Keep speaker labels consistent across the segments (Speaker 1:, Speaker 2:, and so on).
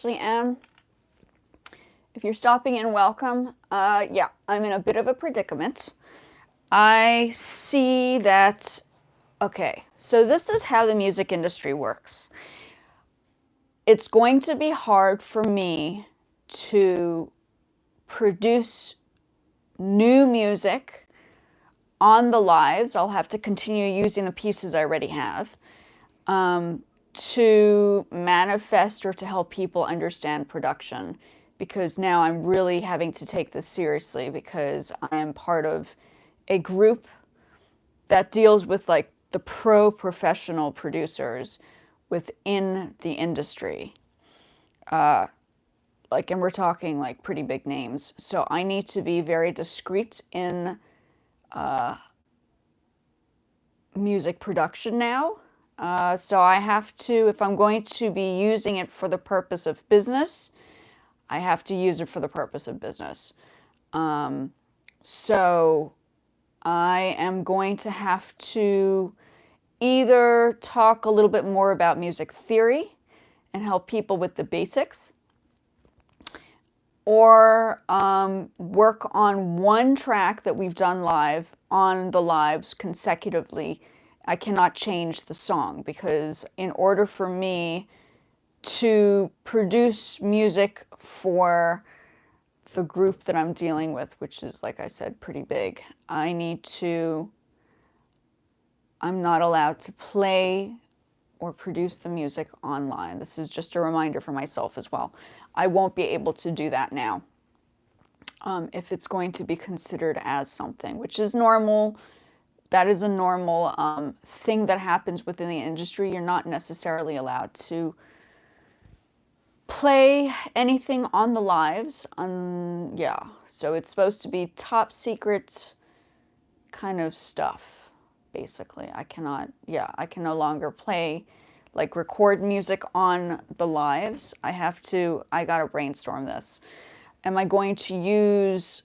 Speaker 1: actually am. If you're stopping in, welcome. Yeah, I'm in a bit of a predicament. I see that, okay, so this is how the music industry works. It's going to be hard for me to produce new music on the lives. I'll have to continue using the pieces I already have to manifest or to help people understand production, because now I'm really having to take this seriously because I am part of a group that deals with like the professional producers within the industry. Like, and we're talking like pretty big names. So I need to be very discreet in music production now. So I have to, if I'm going to be using it for the purpose of business, I have to use it for the purpose of business. So I am going to have to either talk a little bit more about music theory and help people with the basics, or work on one track that we've done live on the lives consecutively. I cannot change the song because in order for me to produce music for the group that I'm dealing with, which is, like I said, pretty big, I'm not allowed to play or produce the music online. This is just a reminder for myself as well. I won't be able to do that now if it's going to be considered as something, which is normal. That is a normal thing that happens within the industry. You're not necessarily allowed to play anything on the lives. Yeah, so it's supposed to be top secret kind of stuff, basically. I can no longer play, like record music on the lives. I gotta brainstorm this. Am I going to use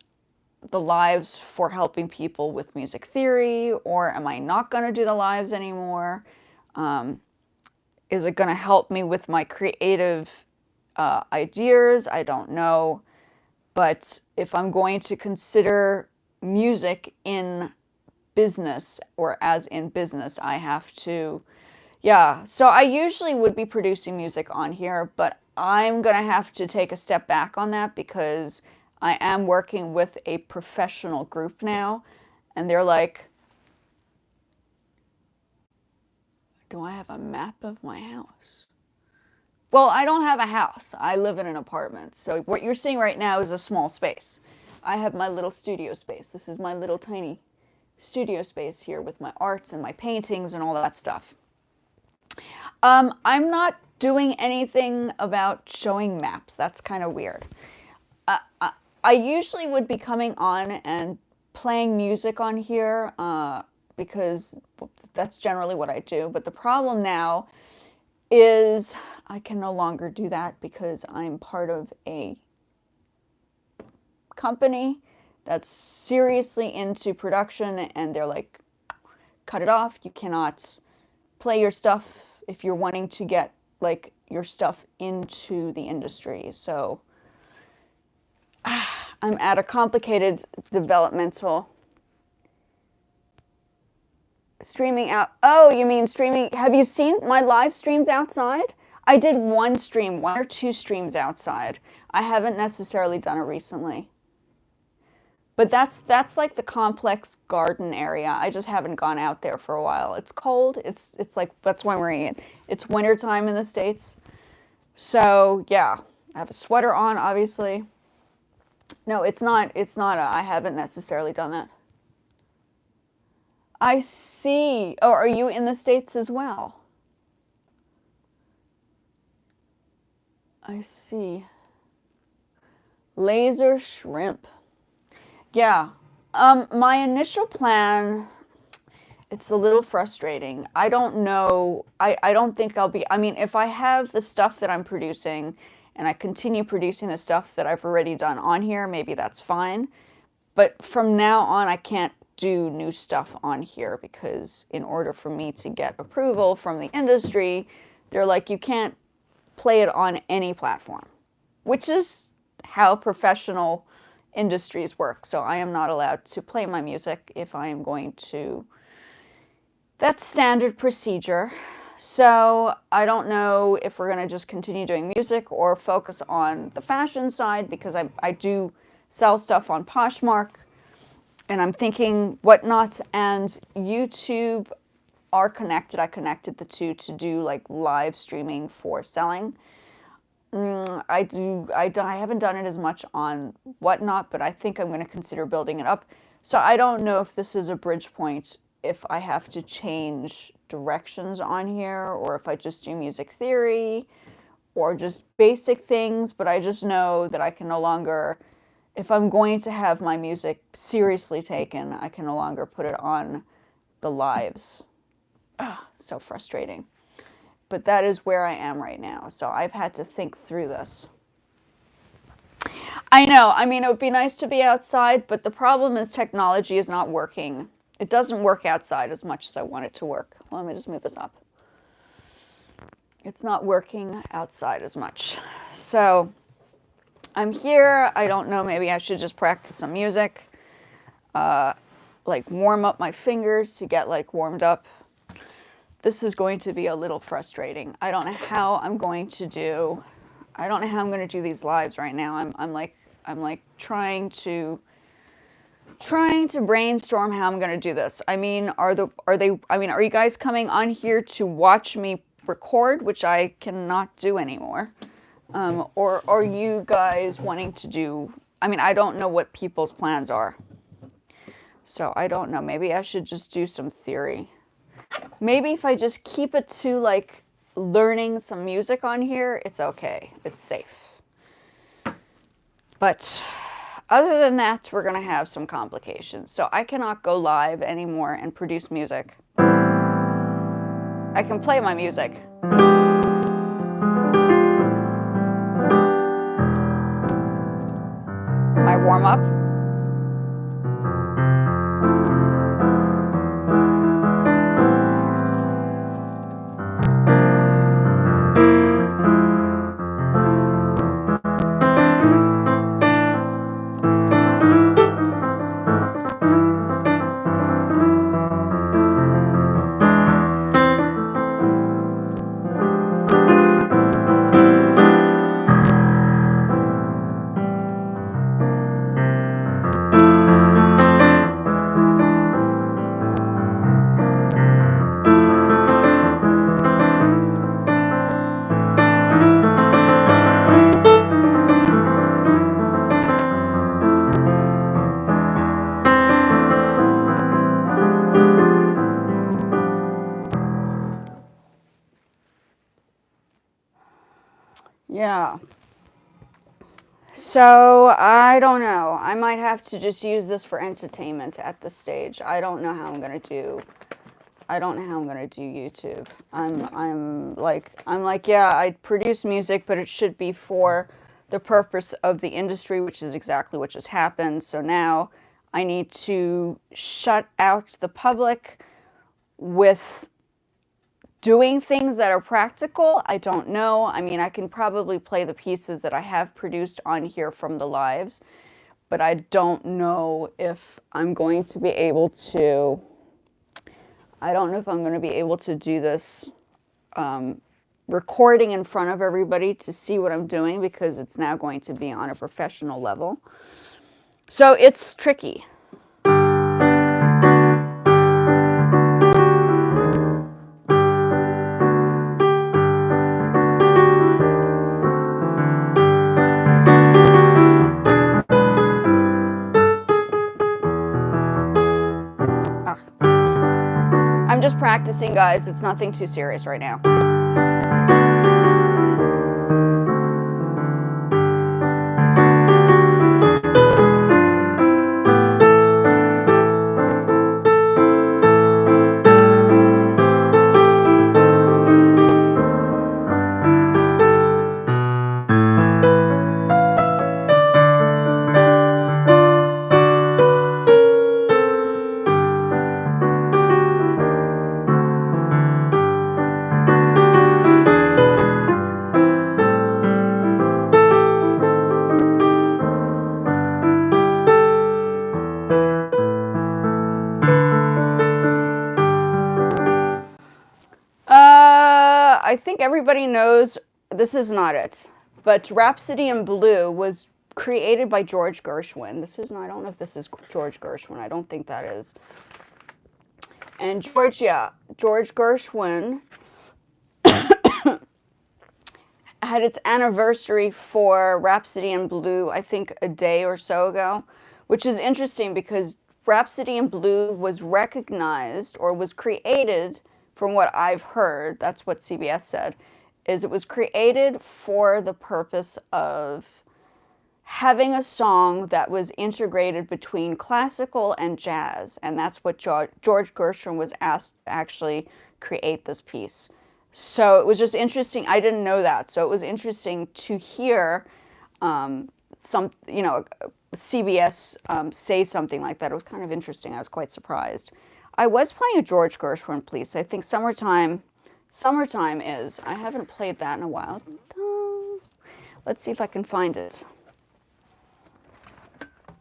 Speaker 1: the lives for helping people with music theory, or am I not going to do the lives anymore? Is it going to help me with my creative ideas? I don't know. But if I'm going to consider music in business, or as in business, I have to, yeah. So I usually would be producing music on here, but I'm going to have to take a step back on that because I am working with a professional group now, and they're like, do I have a map of my house? Well, I don't have a house. I live in an apartment. So what you're seeing right now is a small space. I have my little studio space. This is my little tiny studio space here with my arts and my paintings and all that stuff. I'm not doing anything about showing maps. That's kind of weird. I usually would be coming on and playing music on here because that's generally what I do. But the problem now is I can no longer do that because I'm part of a company that's seriously into production, and they're like, cut it off. You cannot play your stuff if you're wanting to get like your stuff into the industry. So I'm at a complicated developmental streaming out. Oh, you mean streaming? Have you seen my live streams outside? I did one or two streams outside. I haven't necessarily done it recently. But that's like the complex garden area. I just haven't gone out there for a while. It's cold. It's like, that's why we're in it. It's winter time in the States. So yeah, I have a sweater on, obviously. No, it's not, I haven't necessarily done that. I see. Oh, are you in the States as well? I see. Laser shrimp. Yeah. My initial plan, it's a little frustrating. I don't know. I don't think I'll be, I mean, if I have the stuff that I'm producing and I continue producing the stuff that I've already done on here, maybe that's fine. But from now on, I can't do new stuff on here because in order for me to get approval from the industry, they're like, you can't play it on any platform, which is how professional industries work. So I am not allowed to play my music if I am going to. That's standard procedure. So I don't know if we're going to just continue doing music or focus on the fashion side, because I do sell stuff on Poshmark, and I'm thinking Whatnot and YouTube are connected. I connected the two to do like live streaming for selling. I haven't done it as much on Whatnot, but I think I'm going to consider building it up. So I don't know if this is a bridge point, if I have to change directions on here, or if I just do music theory or just basic things. But I just know that I can no longer, if I'm going to have my music seriously taken, I can no longer put it on the lives. So frustrating. But that is where I am right now. So I've had to think through this. I know. I mean, it would be nice to be outside, but the problem is technology is not working. It doesn't work outside as much as I want it to work. Well, let me just move this up. It's not working outside as much. So I'm here. I don't know. Maybe I should just practice some music. Like warm up my fingers to get like warmed up. This is going to be a little frustrating. I don't know how I'm going to do. I don't know how I'm going to do these lives right now. I'm like trying to brainstorm how I'm going to do this. I mean, are you guys coming on here to watch me record, which I cannot do anymore? Or are you guys wanting to do, I mean, I don't know what people's plans are. So I don't know. Maybe I should just do some theory. Maybe if I just keep it to like learning some music on here, it's okay. It's safe. But other than that, we're going to have some complications. So I cannot go live anymore and produce music. I can play my music. My warm-up. Yeah. So I don't know. I might have to just use this for entertainment at this stage. I don't know how I'm gonna do. I don't know how I'm gonna do YouTube. I'm like, yeah, I produce music, but it should be for the purpose of the industry, which is exactly what just happened. So now I need to shut out the public with doing things that are practical. I don't know. I mean, I can probably play the pieces that I have produced on here from the lives, but I don't know if I'm going to be able to, I don't know if I'm going to be able to do this recording in front of everybody to see what I'm doing, because it's now going to be on a professional level. So it's tricky. I'm just practicing, guys. It's nothing too serious right now. think everybody knows this is not it, but Rhapsody in Blue was created by George Gershwin. This is not, I don't know if this is George Gershwin. I don't think that is. And George Gershwin had its anniversary for Rhapsody in Blue, I think a day or so ago, which is interesting because Rhapsody in Blue was recognized or was created, from what I've heard, that's what CBS said, is it was created for the purpose of having a song that was integrated between classical and jazz. And that's what George Gershwin was asked to actually create this piece. So it was just interesting. I didn't know that. So it was interesting to hear CBS say something like that. It was kind of interesting. I was quite surprised. I was playing a George Gershwin piece. I think Summertime is. I haven't played that in a while. Let's see if I can find it.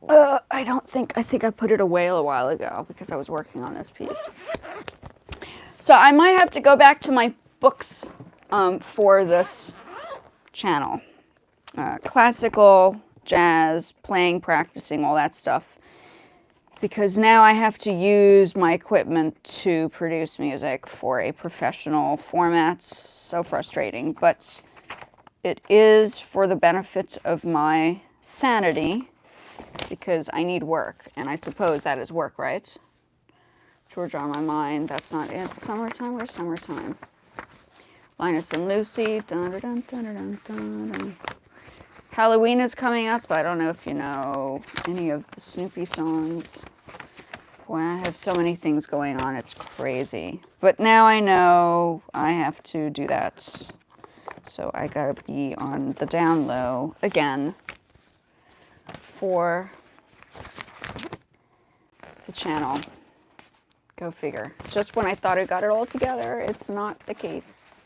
Speaker 1: I think I put it away a while ago because I was working on this piece. So I might have to go back to my books for this channel. Classical, jazz, playing, practicing, all that stuff. Because now I have to use my equipment to produce music for a professional format. So frustrating, but it is for the benefit of my sanity because I need work, and I suppose that is work, right? Georgia on My Mind, that's not it. Summertime, where's Summertime? Linus and Lucy, dun, dun, dun, dun, dun, dun, dun. Halloween is coming up. I don't know if you know any of the Snoopy songs. Boy, I have so many things going on. It's crazy. But now I know I have to do that. So I gotta be on the down low again for the channel. Go figure. Just when I thought I got it all together, it's not the case.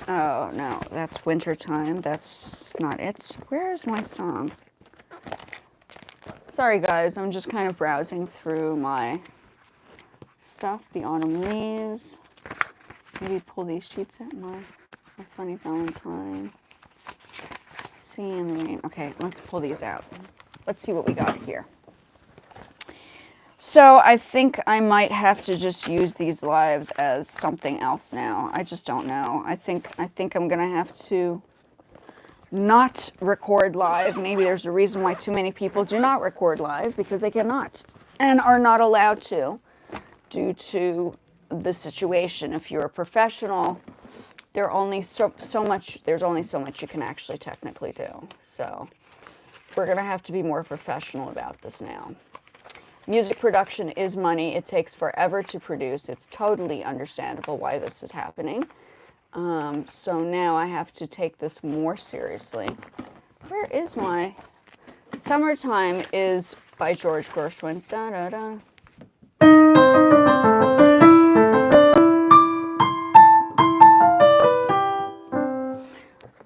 Speaker 1: Oh, no, that's Wintertime. That's not it. Where is my song? Sorry, guys. I'm just kind of browsing through my stuff. The Autumn Leaves. Maybe pull these sheets out. My Funny Valentine. Sea and the Rain. Okay, let's pull these out. Let's see what we got here. So I think I might have to just use these lives as something else now. I just don't know. I think I'm gonna have to not record live. Maybe there's a reason why too many people do not record live, because they cannot and are not allowed to due to the situation. If you're a professional, there's only so much you can actually technically do. So we're gonna have to be more professional about this now. Music production is money. It takes forever to produce. It's totally understandable why this is happening. So now I have to take this more seriously. Where is my... Summertime is by George Gershwin. Da, da, da.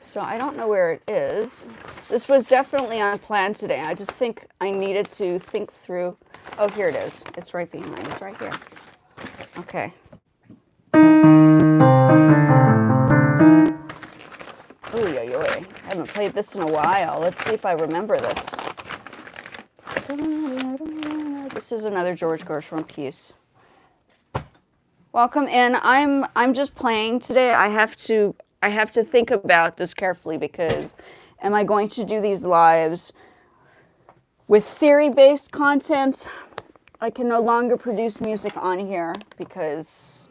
Speaker 1: So I don't know where it is. This was definitely unplanned today. I just think I needed to think through... Oh, here it is. It's right behind. It's right here. Okay. Ooh, yo. I haven't played this in a while. Let's see if I remember this. This is another George Gershwin piece. Welcome in. I'm just playing today. I have to think about this carefully, because am I going to do these lives with theory-based content? I can no longer produce music on here because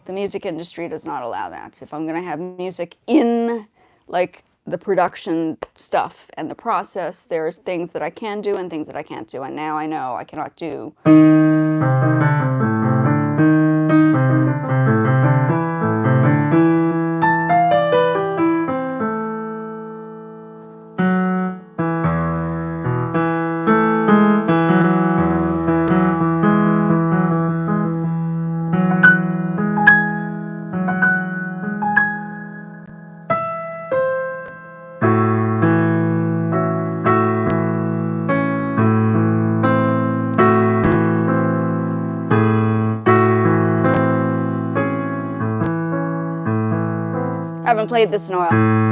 Speaker 1: the music industry does not allow that. If I'm going to have music in, like, the production stuff and the process, there's things that I can do and things that I can't do. And now I know I cannot do. I haven't played this in a while.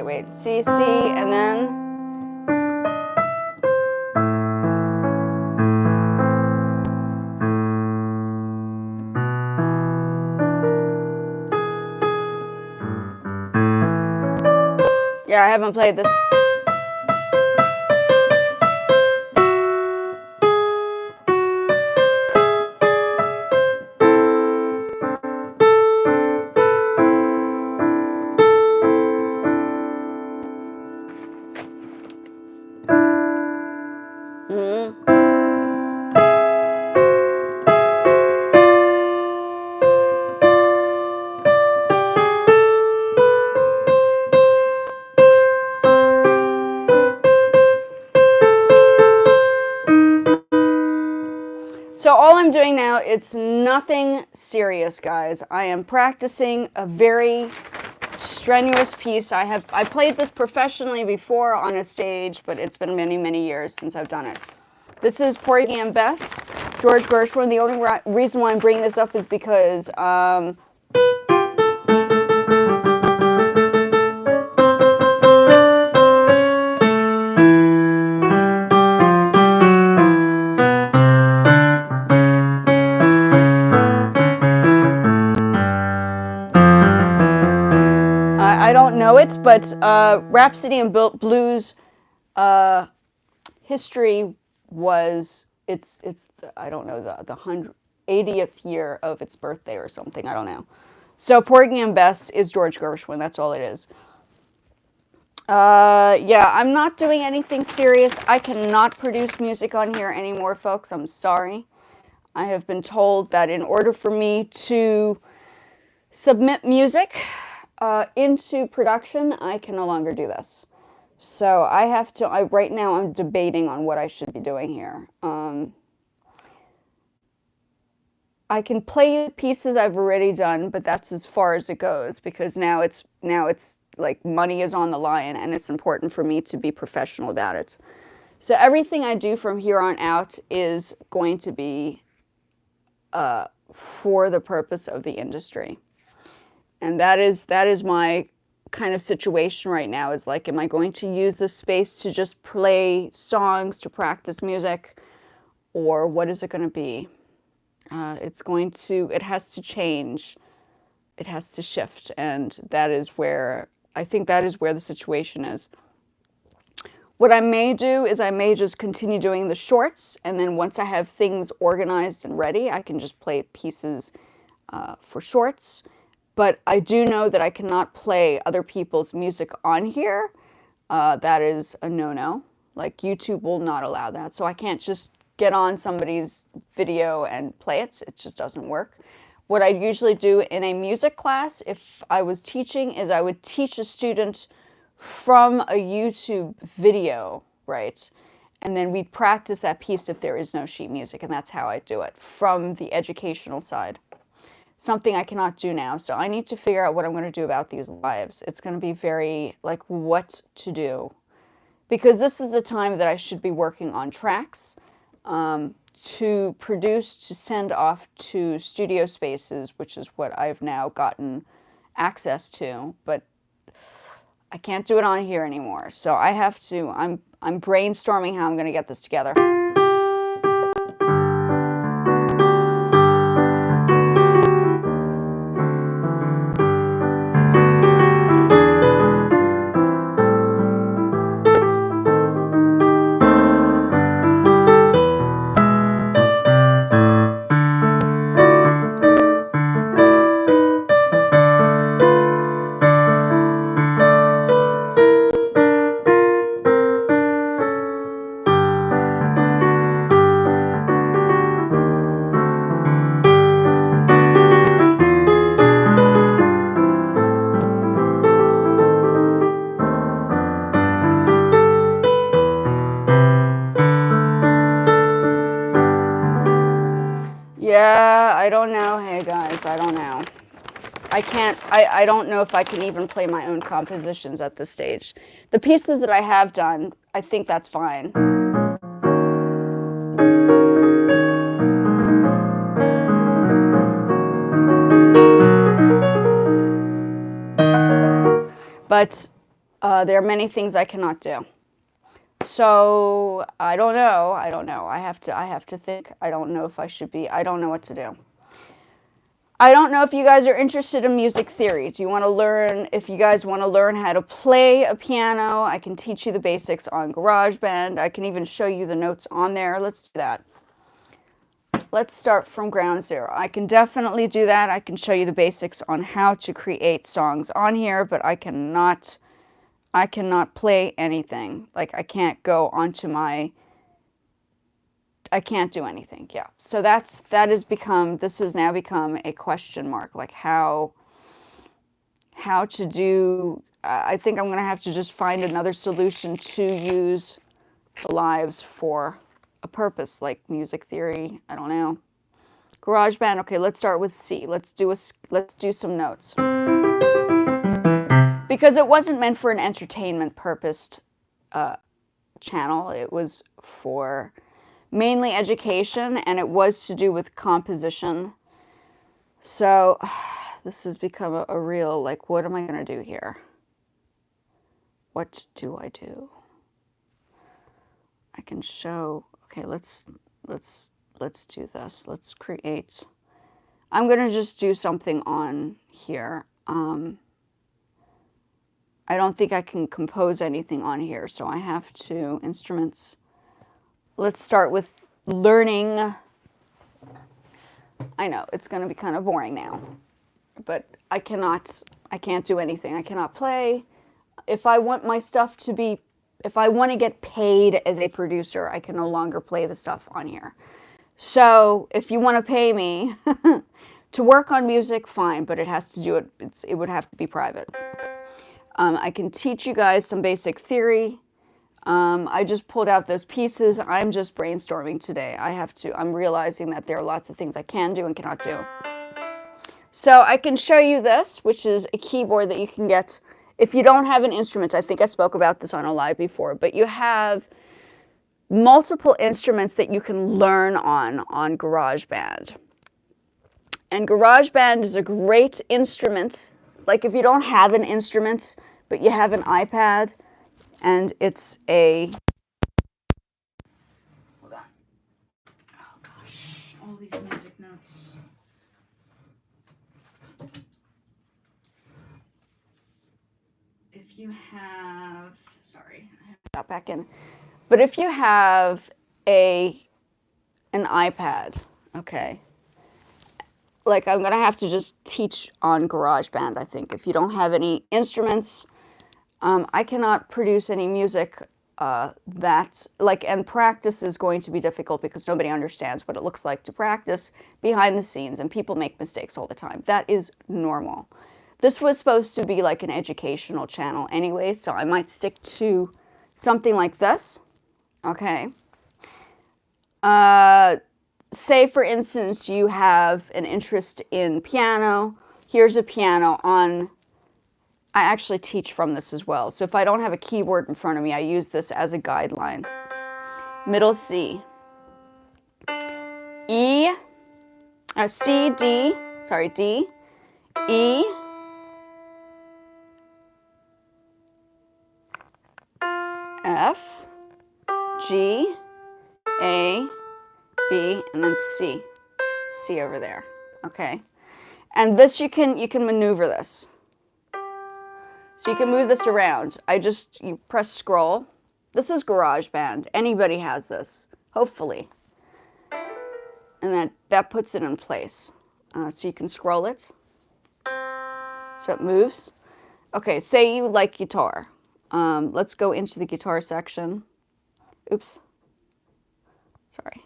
Speaker 1: Wait. C, and then. Yeah, I haven't played this. So all I'm doing now, it's nothing serious, guys. I am practicing a very strenuous piece. I played this professionally before on a stage, but it's been many, many years since I've done it. This is Porgy and Bess, George Gershwin. The only reason why I'm bringing this up is because I don't know it, but Rhapsody in Blues history was it's I don't know the 80th year of its birthday or something. I don't know. So Porgy and Bess is George Gershwin. That's all it is. Yeah, I'm not doing anything serious. I cannot produce music on here anymore, folks. I'm sorry. I have been told that in order for me to submit music into production, I can no longer do this. So I have to, right now I'm debating on what I should be doing here. I can play you pieces I've already done, but that's as far as it goes because now it's like money is on the line and it's important for me to be professional about it. So everything I do from here on out is going to be for the purpose of the industry. And that is my kind of situation right now is like, am I going to use this space to just play songs, to practice music, or what is it going to be? It has to change. It has to shift. And that is where, I think that is where the situation is. What I may do is I may just continue doing the shorts. And then once I have things organized and ready, I can just play pieces for shorts. But I do know that I cannot play other people's music on here. That is a no-no. Like YouTube will not allow that. So I can't just get on somebody's video and play it. It just doesn't work. What I usually do in a music class, if I was teaching, is I would teach a student from a YouTube video, right? And then we'd practice that piece if there is no sheet music. And that's how I do it from the educational side. Something I cannot do now. So I need to figure out what I'm going to do about these lives. It's going to be very, like, what to do. Because this is the time that I should be working on tracks to produce, to send off to studio spaces, which is what I've now gotten access to. But I can't do it on here anymore. So I have to, I'm brainstorming how I'm going to get this together. Yeah, I don't know. Hey guys, I don't know. I don't know if I can even play my own compositions at this stage. The pieces that I have done, I think that's fine. But there are many things I cannot do. So I don't know. I have to think. I don't know if I should be. I don't know what to do. I don't know if you guys are interested in music theory. Do you want to learn, if you guys want to learn how to play a piano, I can teach you the basics on GarageBand. I can even show you the notes on there. Let's do that. Let's start from ground zero. I can definitely do that. I can show you the basics on how to create songs on here, but I cannot play anything. Like, I can't go onto my, I can't do anything. Yeah. So this has now become a question mark. Like how to do, I think I'm going to have to just find another solution to use the lives for a purpose, like music theory. I don't know. GarageBand. Okay, let's start with C. Let's do some notes. Because it wasn't meant for an entertainment purposed channel. It was for mainly education, and it was to do with composition. So this has become a real, like, what am I going to do here? What do I do? I can show, okay, let's do this. Let's create, I'm going to just do something on here. I don't think I can compose anything on here, so I have to, instruments. Let's start with learning. I know, it's going to be kind of boring now, but I can't do anything. I cannot play. If I want my stuff to be, if I want to get paid as a producer, I can no longer play the stuff on here. So if you want to pay me to work on music, fine, but it has to do it, it would have to be private. I can teach you guys some basic theory. I just pulled out those pieces. I'm just brainstorming today. I'm realizing that there are lots of things I can do and cannot do. So I can show you this, which is a keyboard that you can get if you don't have an instrument. I think I spoke about this on a live before, but you have multiple instruments that you can learn on GarageBand. And GarageBand is a great instrument. Like if you don't have an instrument, but you have an iPad, and it's a, hold on, oh gosh, all these music notes. If you have, sorry, I got back in, but if you have an iPad, okay, like I'm gonna have to just teach on GarageBand, I think. If you don't have any instruments, I cannot produce any music and practice is going to be difficult because nobody understands what it looks like to practice behind the scenes, and people make mistakes all the time. That is normal. This was supposed to be like an educational channel anyway, so I might stick to something like this, okay? Say, for instance, you have an interest in piano. Here's a piano on, I actually teach from this as well. So if I don't have a keyboard in front of me, I use this as a guideline. Middle C. E, C, D, sorry, D, E, F, G, A, B, and then C. C over there, okay? And this, you can maneuver this. So you can move this around. You press scroll. This is GarageBand. Anybody has this, hopefully. And that puts it in place. So you can scroll it. So it moves. Okay, say you like guitar. Let's go into the guitar section. Oops. Sorry.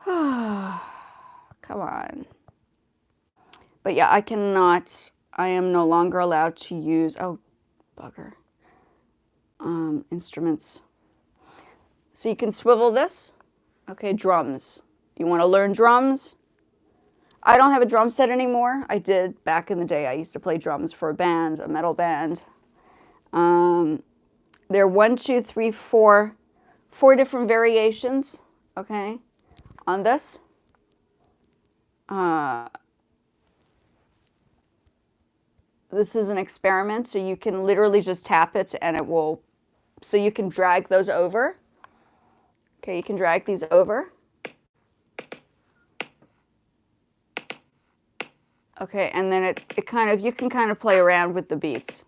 Speaker 1: Come on. But yeah, I am no longer allowed to use, oh, bugger, instruments. So you can swivel this. Okay, drums. You want to learn drums? I don't have a drum set anymore. I did back in the day. I used to play drums for a band, a metal band. There are 1, 2, 3, 4 different variations, okay, on this. This is an experiment, so you can literally just tap it and it will, so you can drag those over. Okay, you can drag these over. Okay, and then it kind of, you can kind of play around with the beats.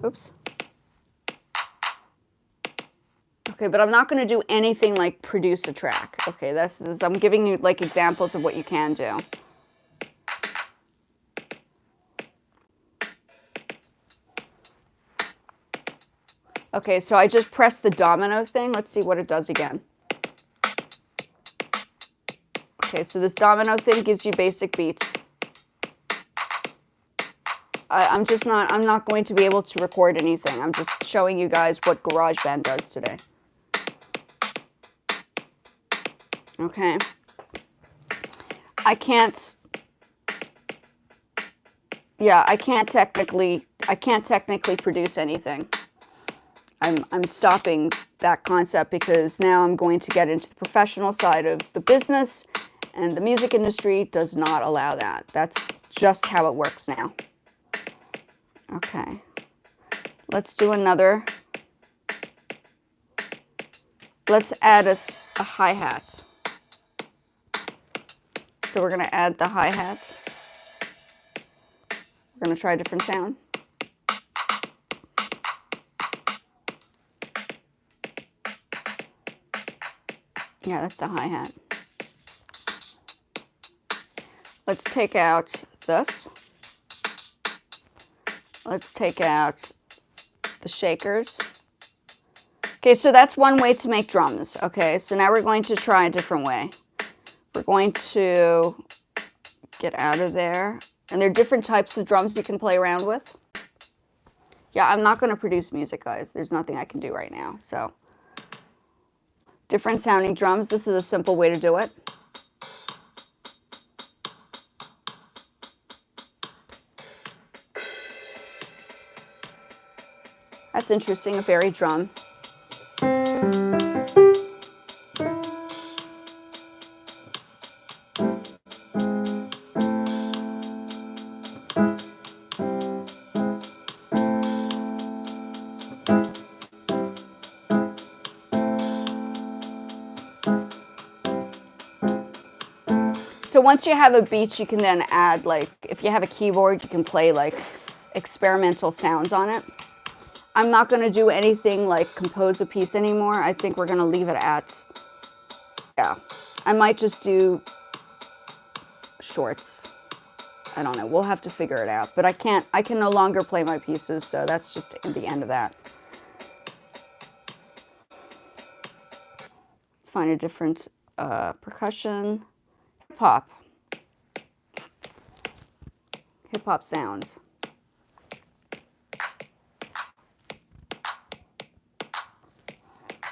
Speaker 1: Oops. Okay, but I'm not going to do anything like produce a track. Okay, this, I'm giving you like examples of what you can do. Okay, so I just pressed the domino thing. Let's see what it does again. Okay, so this domino thing gives you basic beats. I'm not going to be able to record anything. I'm just showing you guys what GarageBand does today. Okay. I can't technically produce anything. I'm stopping that concept because now I'm going to get into the professional side of the business, and the music industry does not allow that. That's just how it works now. Okay. Let's do another. Let's add a hi-hat. So we're going to add the hi-hat. We're going to try a different sound. Yeah, that's the hi-hat. Let's take out this. Let's take out the shakers. Okay, so that's one way to make drums. Okay, so now we're going to try a different way. We're going to get out of there. And there are different types of drums you can play around with. Yeah, I'm not going to produce music, guys. There's nothing I can do right now. So, different sounding drums. This is a simple way to do it. That's interesting, a buried drum. So once you have a beat, you can then add, like, if you have a keyboard, you can play like experimental sounds on it. I'm not going to do anything like compose a piece anymore. I think we're going to leave it at, yeah. I might just do shorts. I don't know. We'll have to figure it out. But I can no longer play my pieces, so that's just the end of that. Let's find a different percussion. Hip-hop. Hip-hop sounds.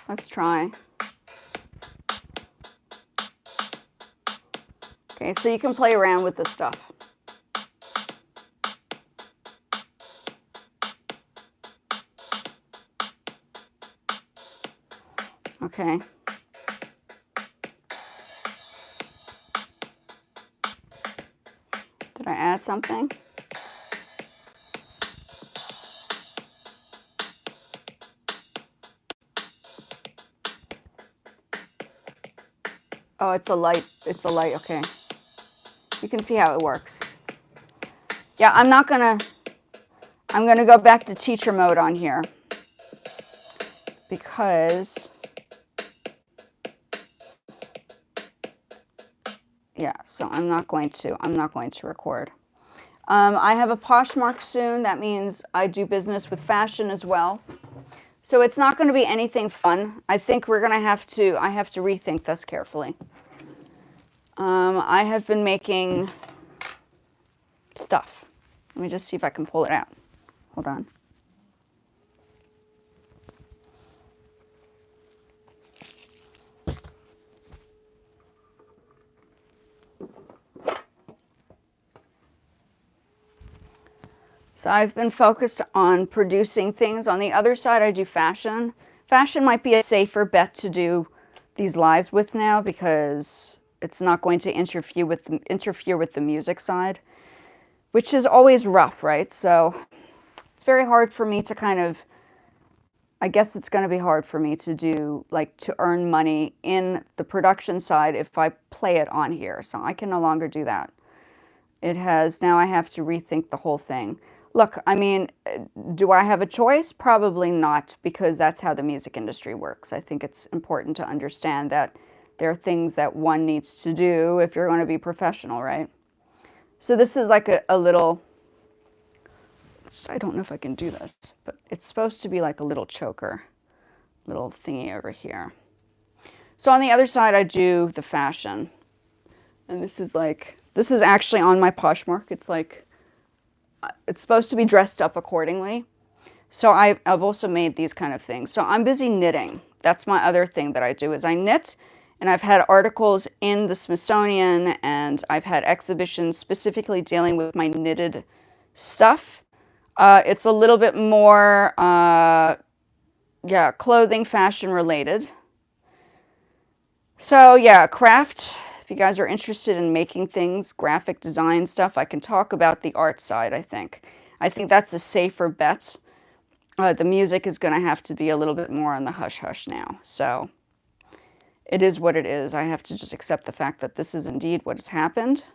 Speaker 1: Let's try. Okay, so you can play around with this stuff. Okay. Did I add something? Oh, it's a light, okay. You can see how it works. Yeah, I'm gonna go back to teacher mode on here because, yeah, so I'm not going to record. I have a Poshmark soon. That means I do business with fashion as well. So it's not going to be anything fun. I think I have to rethink this carefully. I have been making stuff. Let me just see if I can pull it out. Hold on. So I've been focused on producing things. On the other side, I do fashion. Fashion might be a safer bet to do these lives with now because it's not going to interfere with the music side, which is always rough, right? So it's very hard for me to kind of, I guess it's going to be hard for me to do, like, to earn money in the production side if I play it on here. So I can no longer do that. Now I have to rethink the whole thing. Look, I mean, do I have a choice? Probably not, because that's how the music industry works. I think it's important to understand that there are things that one needs to do if you're going to be professional, right? So this is like a little, I don't know if I can do this, but it's supposed to be like a little choker, little thingy over here. So on the other side, I do the fashion. And this is actually on my Poshmark. It's like, it's supposed to be dressed up accordingly. So I've also made these kind of things. So I'm busy knitting. That's my other thing that I do is I knit, and I've had articles in the Smithsonian, and I've had exhibitions specifically dealing with my knitted stuff. It's a little bit more, clothing, fashion related. So yeah, craft. If you guys are interested in making things, graphic design stuff, I can talk about the art side, I think. I think that's a safer bet. The music is going to have to be a little bit more on the hush-hush now. So it is what it is. I have to just accept the fact that this is indeed what has happened.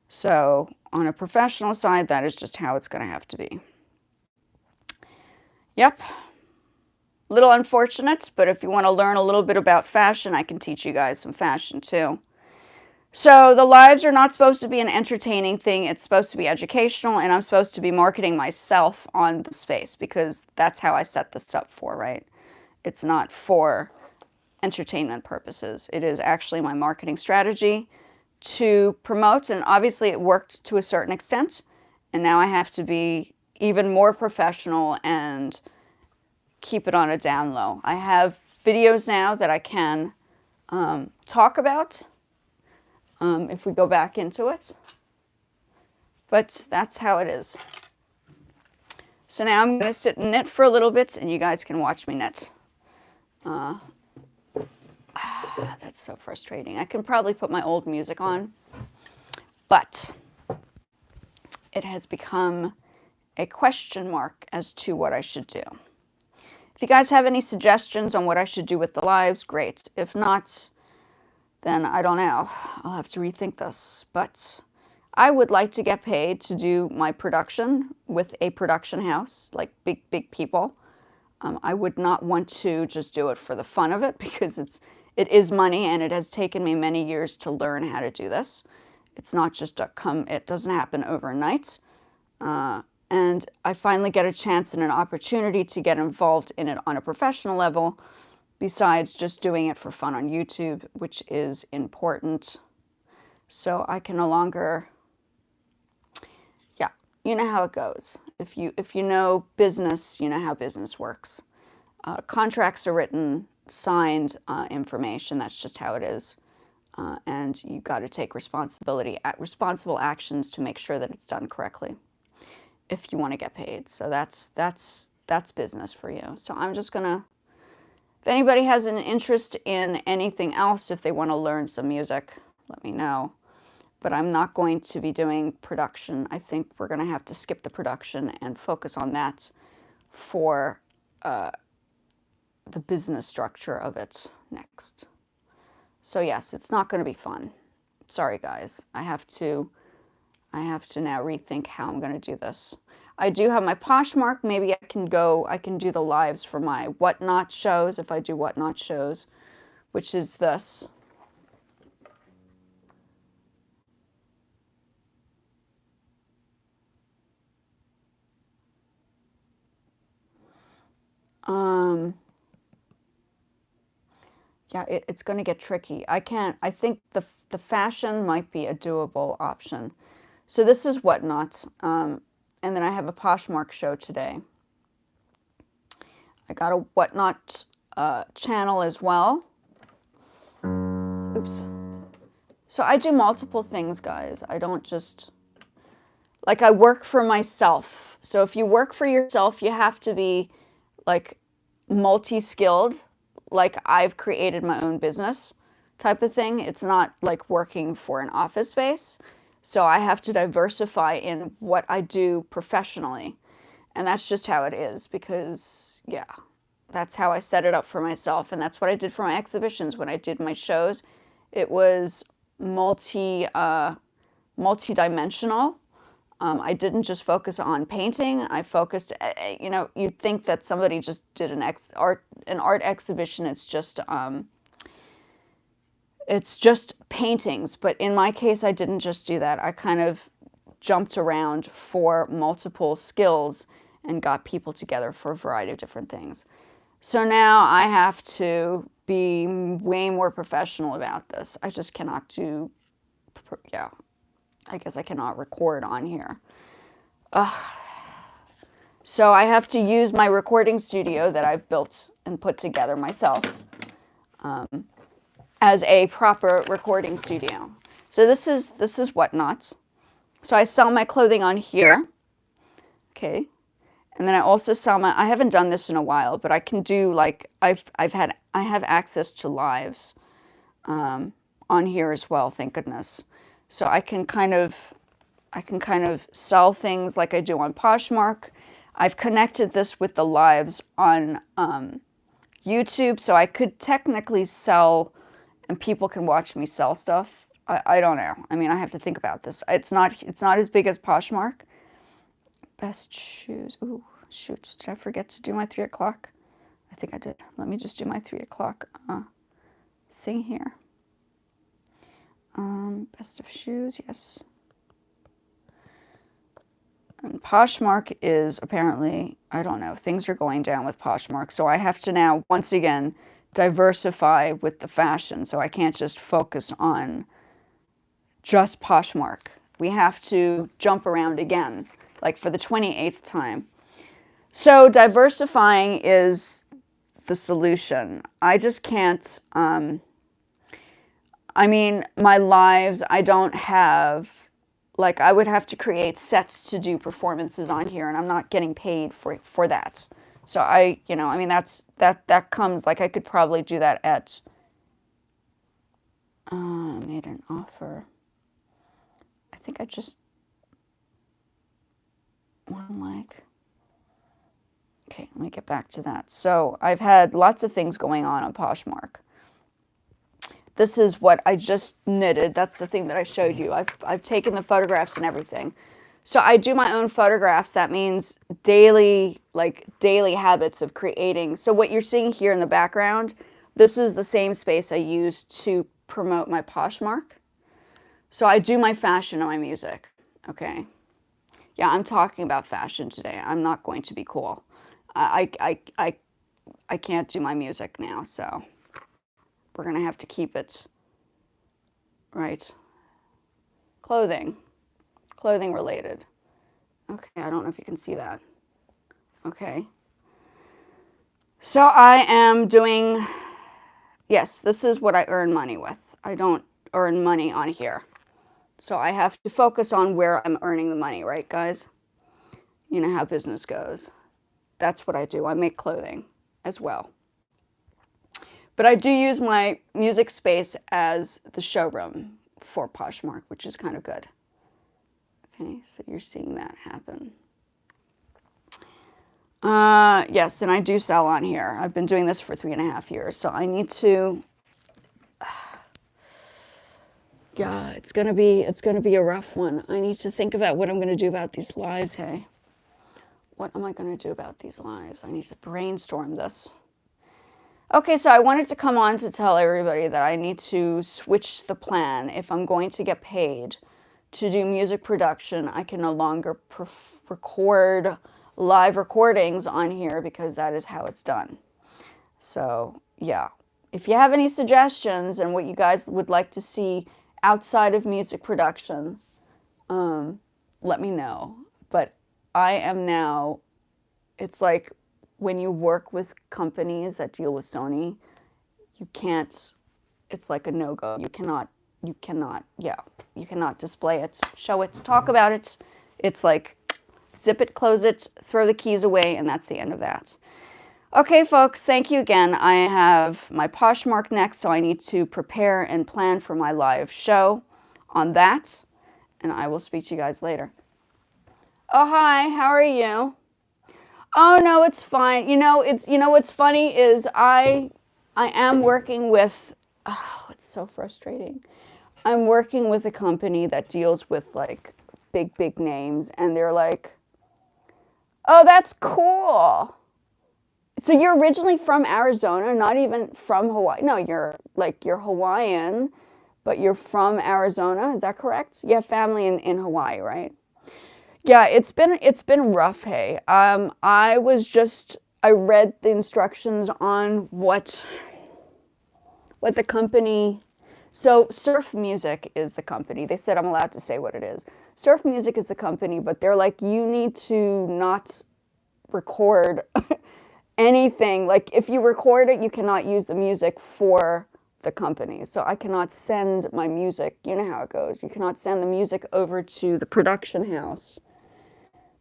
Speaker 1: So on a professional side, that is just how it's going to have to be. Yep. Little unfortunate, but if you want to learn a little bit about fashion, I can teach you guys some fashion too. So the lives are not supposed to be an entertaining thing. It's supposed to be educational, and I'm supposed to be marketing myself on the space because that's how I set this up for, right? It's not for entertainment purposes. It is actually my marketing strategy to promote, and obviously it worked to a certain extent, and now I have to be even more professional and keep it on a down low. I have videos now that I can talk about if we go back into it. But that's how it is. So now I'm going to sit and knit for a little bit, and you guys can watch me knit. That's so frustrating. I can probably put my old music on, but it has become a question mark as to what I should do. If you guys have any suggestions on what I should do with the lives, great. If not, then I don't know. I'll have to rethink this. But I would like to get paid to do my production with a production house, like big people. I would not want to just do it for the fun of it because it is money, and it has taken me many years to learn how to do this. It's not just it doesn't happen overnight. And I finally get a chance and an opportunity to get involved in it on a professional level, besides just doing it for fun on YouTube, which is important. So I can no longer, yeah, you know how it goes. If you know business, you know how business works. Contracts are written, signed information, that's just how it is. And you got to take responsible actions to make sure that it's done correctly if you want to get paid. So that's business for you. So I'm just gonna, if anybody has an interest in anything else, if they want to learn some music, let me know. But I'm not going to be doing production. I think we're going to have to skip the production and focus on that for the business structure of it next. So yes, it's not going to be fun. Sorry guys, I have to now rethink how I'm going to do this. I do have my Poshmark. Maybe I can do the lives for my Whatnot shows if I do Whatnot shows, which is this. Yeah, it's going to get tricky. I think the fashion might be a doable option. So this is Whatnot. And then I have a Poshmark show today. I got a Whatnot channel as well. Oops. So I do multiple things, guys. I don't just, like, I work for myself. So if you work for yourself, you have to be like multi-skilled, like I've created my own business type of thing. It's not like working for an office space. So I have to diversify in what I do professionally. And that's just how it is because, yeah, that's how I set it up for myself. And that's what I did for my exhibitions. When I did my shows, it was multi-dimensional. I didn't just focus on painting. I focused, you know, you'd think that somebody just did an art exhibition. It's just paintings. But in my case, I didn't just do that. I kind of jumped around for multiple skills and got people together for a variety of different things. So now I have to be way more professional about this. I just cannot do, yeah, I guess I cannot record on here. So I have to use my recording studio that I've built and put together myself as a proper recording studio. So this is Whatnot. So I sell my clothing on here. Okay. And then I also sell I haven't done this in a while, but I can do like, I have access to lives on here as well, thank goodness. So I can kind of sell things like I do on Poshmark. I've connected this with the lives on YouTube, so I could technically sell, and people can watch me sell stuff. I don't know. I mean, I have to think about this. It's not as big as Poshmark. Best shoes. Ooh, shoot. Did I forget to do my 3 o'clock? I think I did. Let me just do my 3 o'clock thing here. Best of shoes, yes. And Poshmark is apparently, I don't know, things are going down with Poshmark. So I have to now, once again, diversify with the fashion. So I can't just focus on just Poshmark. We have to jump around again, like for the 28th time. So diversifying is the solution. I just can't, I mean, my lives, I don't have, like I would have to create sets to do performances on here, and I'm not getting paid for that. So I mean, that comes, like I could probably do that at, made an offer. I think I just, okay, let me get back to that. So I've had lots of things going on Poshmark. This is what I just knitted. That's the thing that I showed you. I've taken the photographs and everything. So I do my own photographs. That means daily habits of creating. So what you're seeing here in the background, this is the same space I use to promote my Poshmark. So I do my fashion and my music. Okay. Yeah, I'm talking about fashion today. I'm not going to be cool. I can't do my music now, so we're going to have to keep it, right? Clothing related. Okay, I don't know if you can see that. Okay. So I am doing, yes, this is what I earn money with. I don't earn money on here. So I have to focus on where I'm earning the money, right, guys? You know how business goes. That's what I do. I make clothing as well. But I do use my music space as the showroom for Poshmark, which is kind of good. Okay, so you're seeing that happen. Yes, and I do sell on here. I've been doing this for 3.5 years, so I need to, yeah, it's gonna be a rough one. I need to think about what I'm gonna do about these lives, hey. What am I gonna do about these lives? I need to brainstorm this. Okay, so I wanted to come on to tell everybody that I need to switch the plan. If I'm going to get paid to do music production, I can no longer record live recordings on here because that is how it's done. So, yeah. If you have any suggestions and what you guys would like to see outside of music production, let me know. But I am now, it's like, when you work with companies that deal with Sony, you can't, it's like a no-go. You cannot display it, show it, talk about it. It's like, zip it, close it, throw the keys away, and that's the end of that. Okay, folks, thank you again. I have my Poshmark next, so I need to prepare and plan for my live show on that, and I will speak to you guys later. Oh, hi, how are you? Oh, no, it's fine. You know, what's funny is I am working with, oh, it's so frustrating. I'm working with a company that deals with like big names, and they're like, oh, that's cool. So you're originally from Arizona, not even from Hawaii. No, you're Hawaiian, but you're from Arizona. Is that correct? You have family in Hawaii, right? Yeah, it's been rough, hey. I read the instructions on what the company. So Surf Music is the company. They said I'm allowed to say what it is. Surf Music is the company, but they're like, you need to not record anything. Like, if you record it, you cannot use the music for the company. So I cannot send my music. You know how it goes. You cannot send the music over to the production house.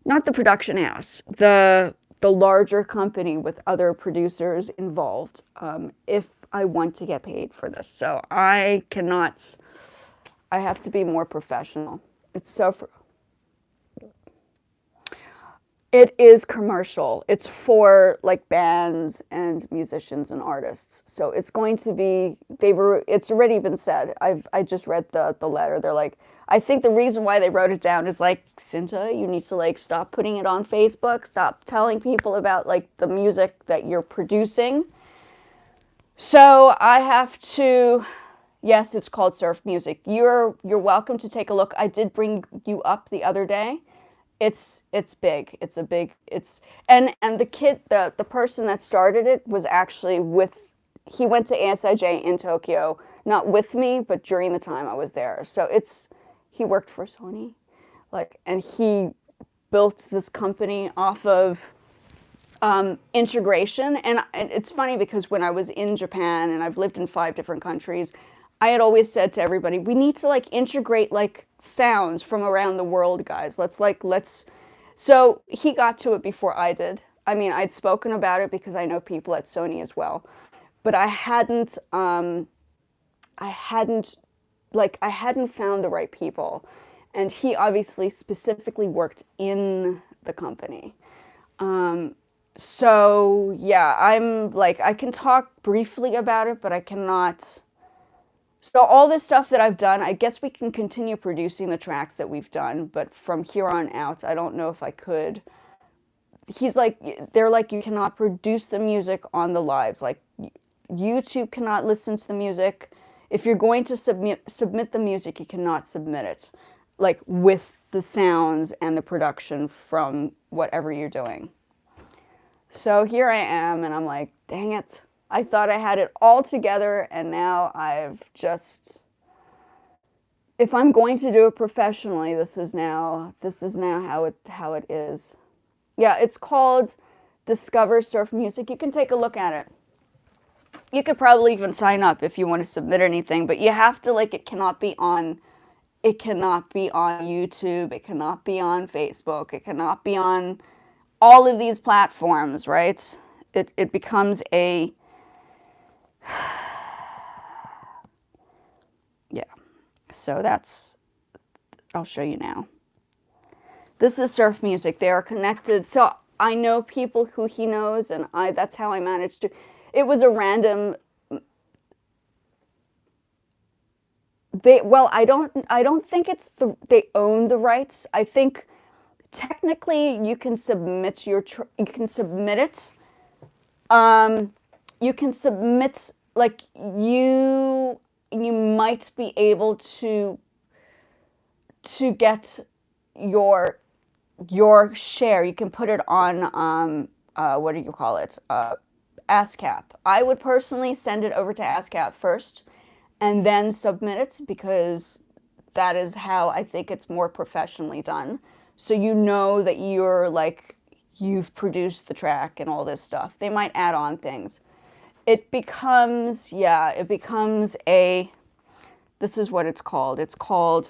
Speaker 1: Not the production house. The larger company with other producers involved. If I want to get paid for this. So I have to be more professional. It is commercial. It's for like bands and musicians and artists. So it's going to be, it's already been said. I just read the letter. They're like, I think the reason why they wrote it down is like, Sinta, you need to like stop putting it on Facebook, stop telling people about like the music that you're producing. So I have to, yes, it's called Surf Music. You're welcome to take a look. I did bring you up the other day. It's big. And the person that started it was actually he went to ASIJ in Tokyo, not with me, but during the time I was there. So he worked for Sony, and he built this company off of integration. And it's funny because when I was in Japan, and I've lived in 5 different countries, I had always said to everybody, we need to like integrate like sounds from around the world, guys. So he got to it before I did. I mean, I'd spoken about it because I know people at Sony as well, but I hadn't found the right people. And he obviously specifically worked in the company. So yeah, I'm like, I can talk briefly about it, but I cannot. So all this stuff that I've done, I guess we can continue producing the tracks that we've done, but from here on out, I don't know if I could. They're like, you cannot produce the music on the lives. Like, YouTube cannot listen to the music. If you're going to submit the music, you cannot submit it, like, with the sounds and the production from whatever you're doing. So here I am, and I'm like, dang it. I thought I had it all together, and now if I'm going to do it professionally, this is now how it is. Yeah, it's called Discover Surf Music. You can take a look at it. You could probably even sign up if you want to submit anything, but you have to, like, it cannot be on YouTube, it cannot be on Facebook, it cannot be on all of these platforms, right? It becomes a yeah. So I'll show you now. This is Surf Music. They are connected. So I know people who he knows, and that's how I managed to. It was a random. I don't think they own the rights. I think technically you can submit it. You can submit, like, you might be able to get your share. You can put it on what do you call it? ASCAP. I would personally send it over to ASCAP first and then submit it, because that is how I think it's more professionally done. So you know that you've produced the track and all this stuff. They might add on things. It becomes this is what it's called.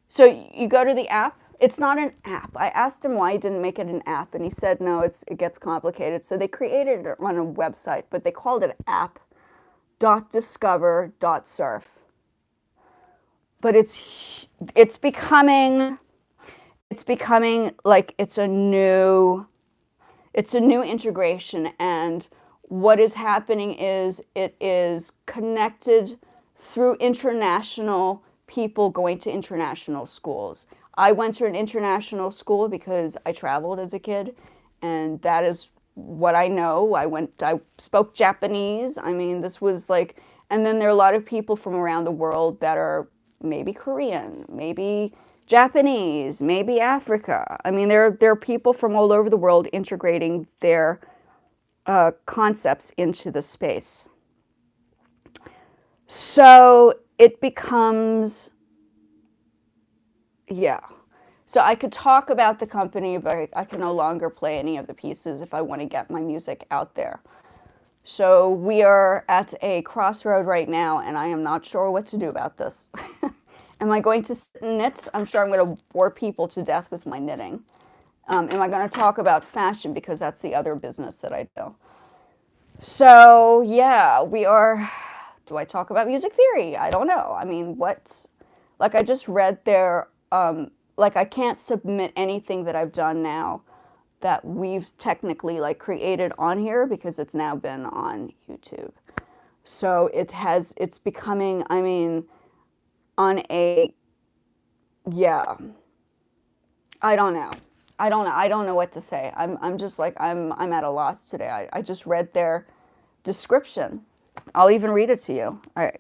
Speaker 1: So you go to the app, It's not an app. I asked him why he didn't make it an app, and he said no, it gets complicated. So they created it on a website, but they called it app.discover.surf. But it's becoming like it's a new integration, and what is happening is it is connected through international people going to international schools. I went to an international school because I traveled as a kid, and that is what I know. I spoke Japanese. I mean, this was like, and then there are a lot of people from around the world that are maybe Korean, maybe Japanese, maybe Africa. I mean, there are people from all over the world integrating their concepts into the space. So it becomes, yeah. So I could talk about the company, but I can no longer play any of the pieces if I want to get my music out there. So we are at a crossroad right now, and I am not sure what to do about this. Am I going to knit? I'm sure I'm going to bore people to death with my knitting. Am I going to talk about fashion? Because that's the other business that I do. So yeah, we are. Do I talk about music theory? I don't know. I mean, like I just read there, like I can't submit anything that I've done now that we've technically like created on here because it's now been on YouTube. So it's becoming, I mean, on a, yeah, I don't know. I don't know what to say. I'm just like, I'm at a loss today. I just read their description. I'll even read it to you. I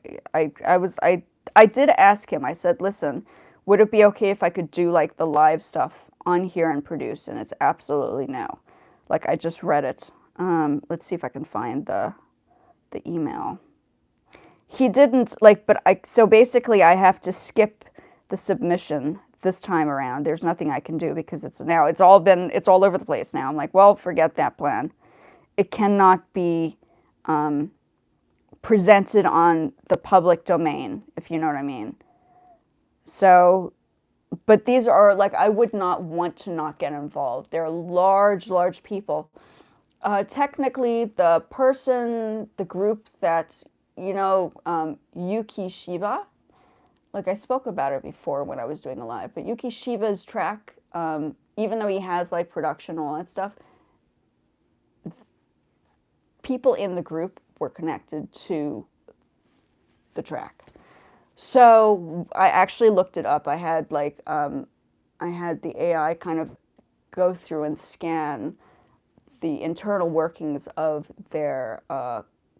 Speaker 1: did ask him, I said, listen, would it be okay if I could do like the live stuff on here and produce? And it's absolutely no. Like I just read it. Let's see if I can find the email. He didn't like, so basically I have to skip the submission this time around. There's nothing I can do because it's all over the place now. I'm like, well, forget that plan. It cannot be presented on the public domain, if you know what I mean. So, but these are like, I would not want to not get involved. They're large people. Technically, the group that, you know, Yuki Shiba, like I spoke about it before when I was doing a live, but Yuki Shiba's track, even though he has like production and all that stuff, people in the group were connected to the track. So I actually looked it up. I had like, I had the AI kind of go through and scan the internal workings of their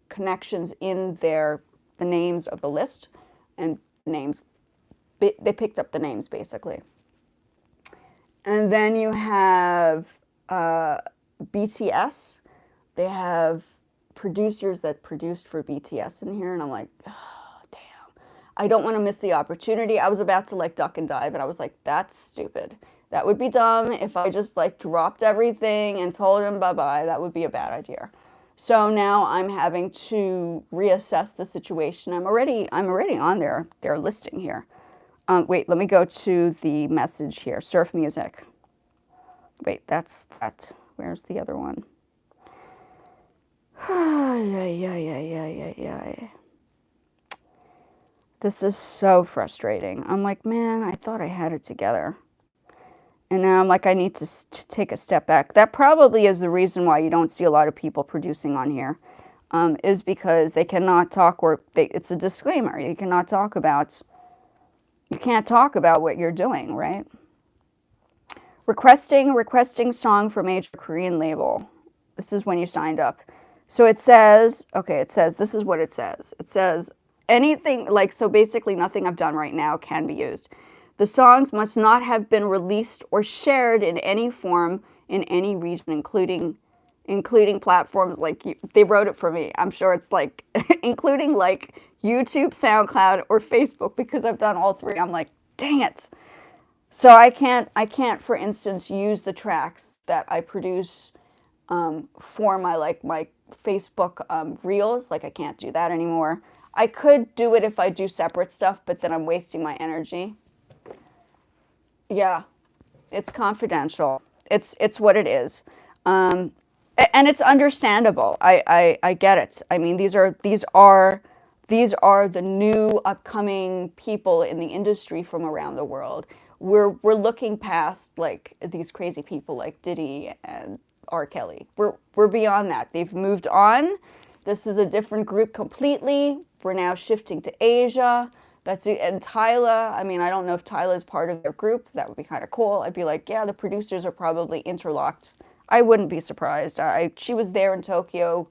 Speaker 1: connections in the names of the list, and names, they picked up the names basically. And then you have BTS. They have producers that produced for BTS in here, and I'm like, oh, damn. I don't want to miss the opportunity. I was about to like duck and dive, and I was like, that's stupid. That would be dumb if I just like dropped everything and told him bye-bye. That would be a bad idea. So now I'm having to reassess the situation. I'm already on their listing here. Wait, let me go to the message here. Surf music. Wait, that's that. Where's the other one? This is so frustrating. I'm like, man, I thought I had it together. And now I'm like, I need to take a step back. That probably is the reason why you don't see a lot of people producing on here, is because they cannot talk, it's a disclaimer. You can't talk about what you're doing, right? Requesting song from major Korean label. This is when you signed up. So it says, this is what it says. It says anything, like, so basically nothing I've done right now can be used. The songs must not have been released or shared in any form in any region, including platforms like, they wrote it for me. I'm sure it's like, including like YouTube, SoundCloud, or Facebook, because I've done all three. I'm like, dang it. So I can't, for instance, use the tracks that I produce for my Facebook reels. Like, I can't do that anymore. I could do it if I do separate stuff, but then I'm wasting my energy. Yeah. It's confidential. It's what it is. And it's understandable. I get it. I mean, these are the new upcoming people in the industry from around the world. We're looking past like these crazy people like Diddy and R. Kelly. We're beyond that. They've moved on. This is a different group completely. We're now shifting to Asia. That's it. And Tyla, I mean, I don't know if Tyla is part of their group. That would be kind of cool. I'd be like, yeah, the producers are probably interlocked. I wouldn't be surprised. She was there in Tokyo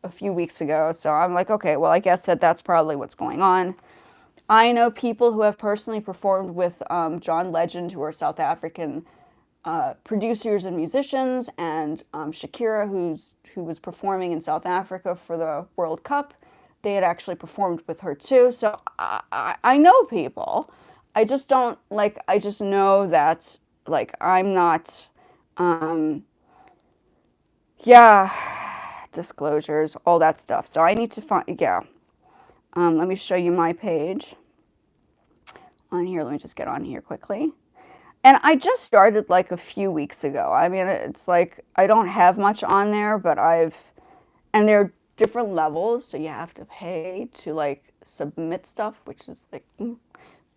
Speaker 1: a few weeks ago, so I'm like, okay, well, I guess that's probably what's going on. I know people who have personally performed with John Legend, who are South African producers and musicians, and Shakira, who was performing in South Africa for the World Cup. They had actually performed with her too. So I know people. I just don't, like, I just know that, like, I'm not, yeah, disclosures, all that stuff. So I need to find, yeah. Let me show you my page on here. Let me just get on here quickly. And I just started like a few weeks ago. I mean, it's like, I don't have much on there, but and there are different levels, so you have to pay to like submit stuff, which is like,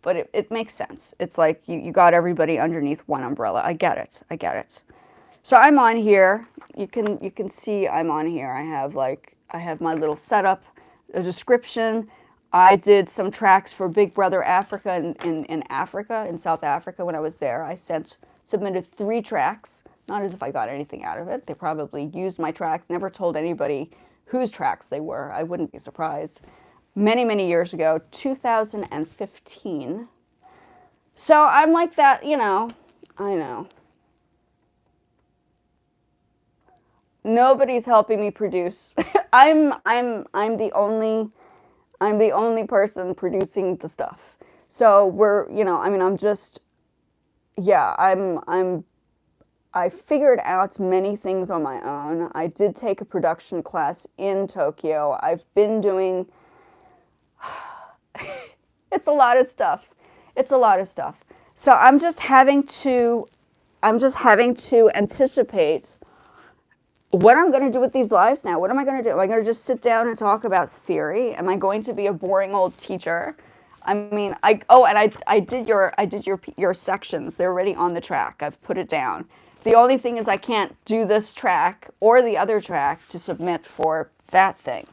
Speaker 1: but it makes sense. It's like you got everybody underneath one umbrella. I get it. So I'm on here. You can see I'm on here. I have my little setup, a description. I did some tracks for Big Brother Africa in Africa, in South Africa when I was there. I submitted 3 tracks, not as if I got anything out of it. They probably used my tracks, never told anybody whose tracks they were. I wouldn't be surprised. Many, many years ago, 2015. So I'm like that, you know, I know. Nobody's helping me produce. I'm the only person producing the stuff. So we're, you know, I mean, I'm just, yeah, I figured out many things on my own. I did take a production class in Tokyo. I've been doing, it's a lot of stuff. So I'm just having to anticipate what I'm going to do with these lives now. What am I going to do? Am I going to just sit down and talk about theory? Am I going to be a boring old teacher? I mean, I did your sections. They're already on the track. I've put it down. The only thing is I can't do this track or the other track to submit for that thing.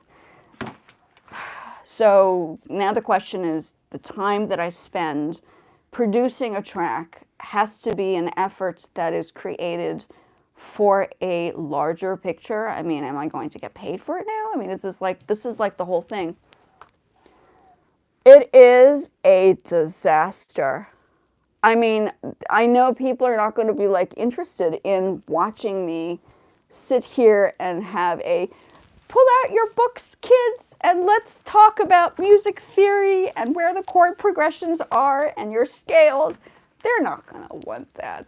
Speaker 1: So now the question is, the time that I spend producing a track has to be an effort that is created for a larger picture. I mean, am I going to get paid for it now? I mean, this is like the whole thing. It is a disaster. I mean, I know people are not going to be like interested in watching me sit here and have a pull out your books, kids, and let's talk about music theory and where the chord progressions are and your scales. They're not going to want that.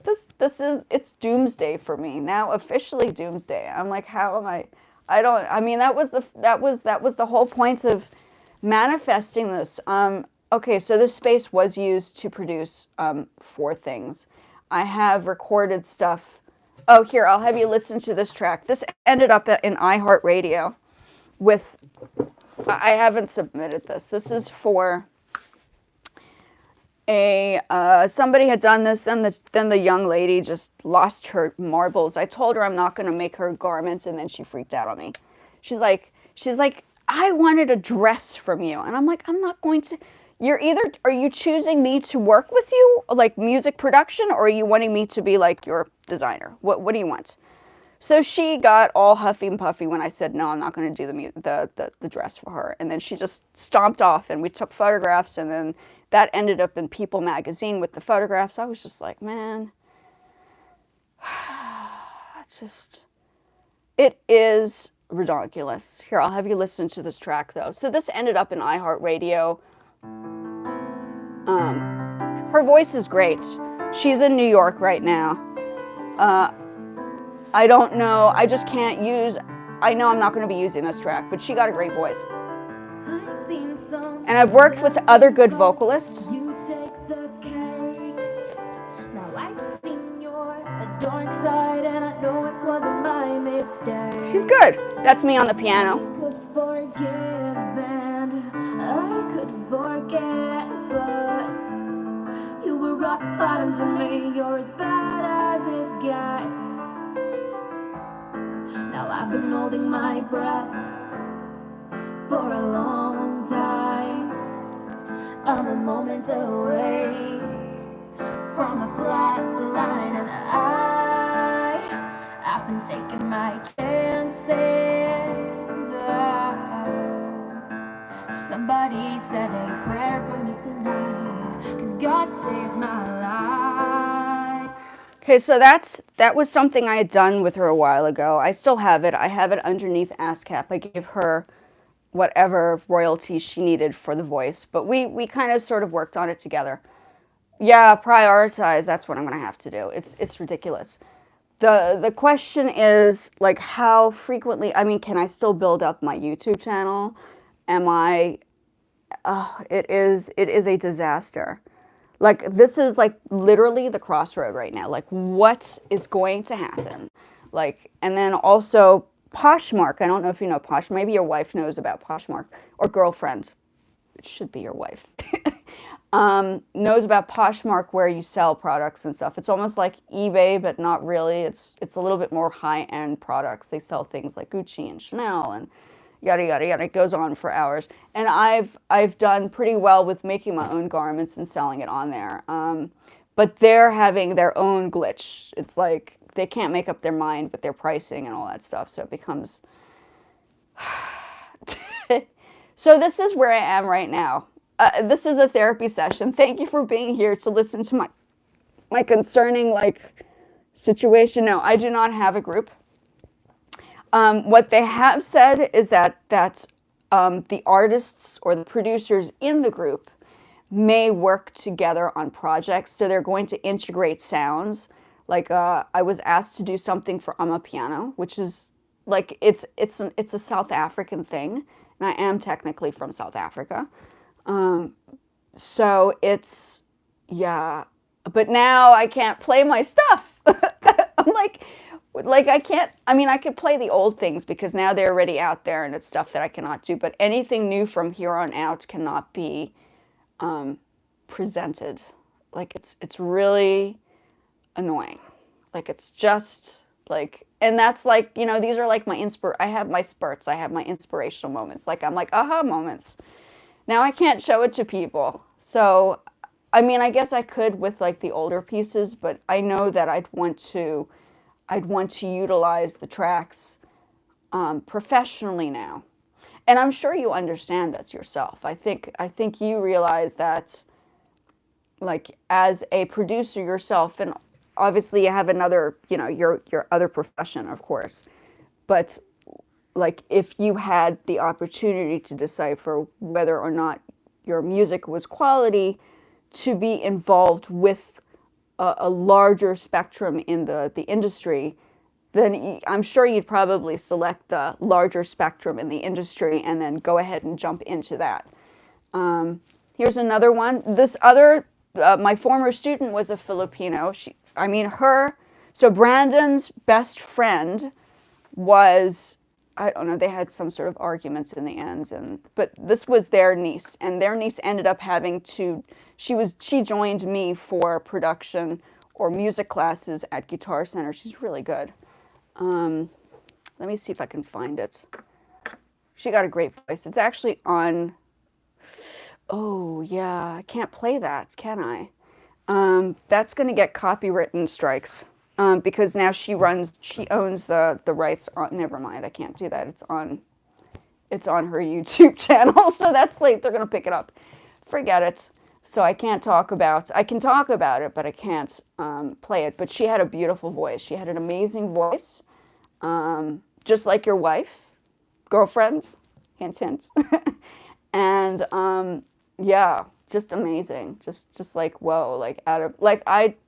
Speaker 1: It's doomsday for me now, officially doomsday. I'm like, how am I mean, that was the whole point of manifesting this. Okay, so this space was used to produce 4 things. I have recorded stuff. Oh, here, I'll have you listen to this track. This ended up in iHeartRadio with, I haven't submitted this. This is for somebody had done this, and then the young lady just lost her marbles. I told her I'm not going to make her garments, and then she freaked out on me. She's like, I wanted a dress from you. And I'm like, I'm not going to. Are you choosing me to work with you, like music production, or are you wanting me to be like your designer? What do you want? So she got all huffy and puffy when I said, no, I'm not going to do the dress for her. And then she just stomped off, and we took photographs, and then that ended up in People magazine with the photographs. I was just like, man, it is ridiculous. Here, I'll have you listen to this track, though. So this ended up in iHeartRadio. Her voice is great. She's in New York right now. I don't know. I just can't use. I know I'm not going to be using this track, but she got a great voice. And I've worked with other good vocalists. She's good. That's me on the piano.
Speaker 2: Could forgive and I could forget, but you were rock bottom to me. You're as bad as it gets. Now I've been holding my breath for a long time. I'm a moment away from a flat line, and I've been taking my chances. Somebody said a prayer for me tonight, 'cause God saved my life.
Speaker 1: Okay, so that was something I had done with her a while ago. I still have it. I have it underneath ASCAP. I gave her whatever royalties she needed for the voice, but we kind of sort of worked on it together. Yeah, prioritize. That's what I'm going to have to do. It's ridiculous. The question is, like, how frequently, I mean, can I still build up my YouTube channel? Am I it is a disaster. Like, this is like literally the crossroad right now. Like, what is going to happen? Like, and then also Poshmark. I don't know if you know Poshmark. Maybe your wife knows about Poshmark, or girlfriend. It should be your wife. Knows about Poshmark, where you sell products and stuff. It's almost like eBay, but not really. It's a little bit more high-end products. They sell things like Gucci and Chanel and yada yada yada. It goes on for hours. And I've done pretty well with making my own garments and selling it on there. But they're having their own glitch. It's like they can't make up their mind with their pricing and all that stuff. So it becomes. So this is where I am right now. This is a therapy session. Thank you for being here to listen to my concerning situation. No, I do not have a group. What they have said is that the artists or the producers in the group may work together on projects. So they're going to integrate sounds. Like I was asked to do something for Amapiano, which is like it's a South African thing, and I am technically from South Africa. So it's, yeah, but now I can't play my stuff. I'm like I can't, I mean, I could play the old things because now they're already out there and it's stuff that I cannot do, but anything new from here on out cannot be, presented. Like it's really annoying. Like it's just like, and that's like, you know, these are like I have my spurts, I have my inspirational moments. Like I'm like aha moments. Now I can't show it to people. So, I mean, I guess I could with like the older pieces, but I know that I'd want to utilize the tracks professionally now. And I'm sure you understand this yourself. I think you realize that, like, as a producer yourself, and obviously you have another, you know, your other profession, of course, but like if you had the opportunity to decipher whether or not your music was quality, to be involved with a larger spectrum in the industry, then I'm sure you'd probably select the larger spectrum in the industry and then go ahead and jump into that. Here's another one. This other, my former student was a Filipino. So Brandon's best friend was, I don't know, they had some sort of arguments in the end, but this was their niece, and their niece ended up having to, she joined me for production or music classes at Guitar Center. She's really good. Let me see if I can find it. She got a great voice. It's actually on, oh yeah, I can't play that, can I? That's gonna get copywritten strikes. Because now she owns the rights on, never mind, I can't do that. It's on her YouTube channel. So that's like, they're going to pick it up. Forget it. So I can talk about it, but I can't play it. But she had a beautiful voice. She had an amazing voice. Just like your wife, girlfriend, hint, hint. And yeah, just amazing. Just like, whoa, like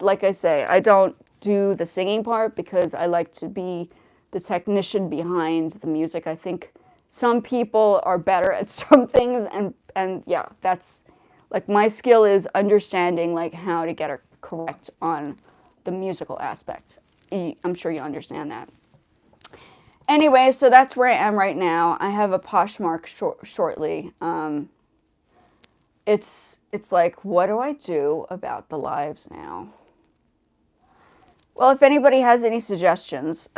Speaker 1: like I say, I don't do the singing part because I like to be the technician behind the music. I think some people are better at some things, and yeah, that's like my skill is understanding like how to get it correct on the musical aspect. I'm sure you understand that. Anyway, so that's where I am right now. I have a Poshmark shortly. It's like, what do I do about the lives now? Well, if anybody has any suggestions,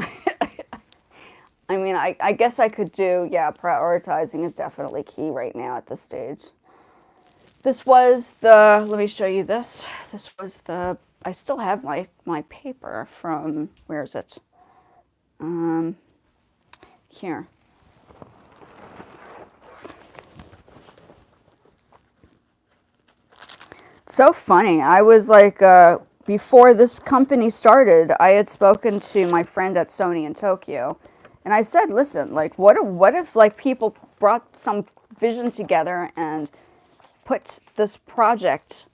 Speaker 1: I mean, I guess I could do, yeah, prioritizing is definitely key right now at this stage. This was the, let me show you this. This was the, I still have my paper from, where is it? Here. So funny. I was like, before this company started, I had spoken to my friend at Sony in Tokyo, and I said, listen, like, what if like people brought some vision together and put this project